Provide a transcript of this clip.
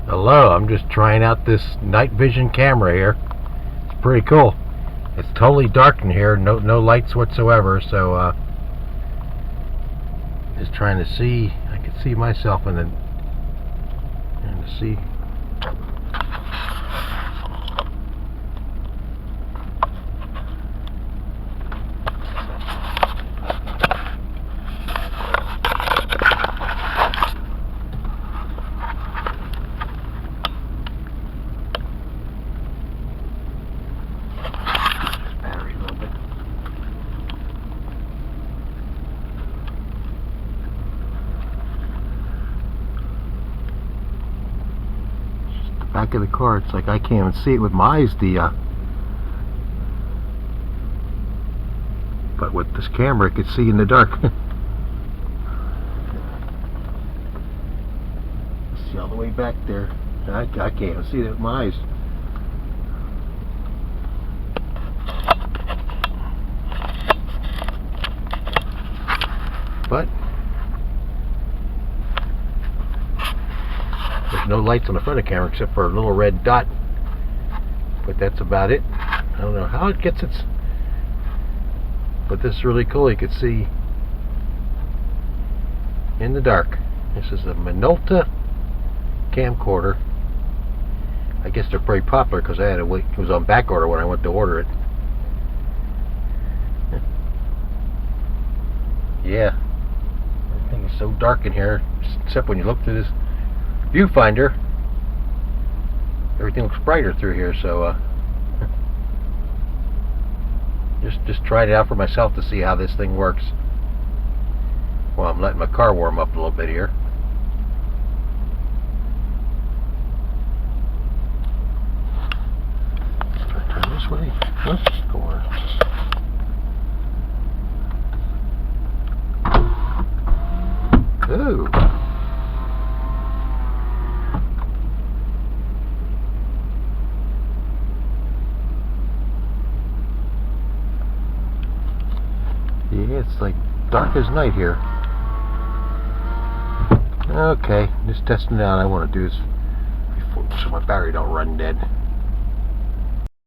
Hello, I'm just trying out this night vision camera here. It's pretty cool. It's totally dark in here, no lights whatsoever, so just trying to see. I can see myself in it, and to see. Battery a little bit. Just the back of the car. It's like I can't even see it with my eyes. But with this camera, I could see in the dark. See all the way back there. I can't even see it with my eyes. But there's no lights on the front of the camera except for a little red dot. But that's about it. I don't know how it gets its... But this is really cool. You can see in the dark. This is a Minolta camcorder. I guess they're pretty popular because I had to wait. It was on back order when I went to order it. Yeah, everything is so dark in here, except when you look through this viewfinder. Everything looks brighter through here. So just tried it out for myself to see how this thing works. Well, I'm letting my car warm up a little bit here. Turn this way. Oops, corner. Ooh. Yeah, it's like dark as night here. Okay, just testing it out. I want to do this before, so my battery don't run dead.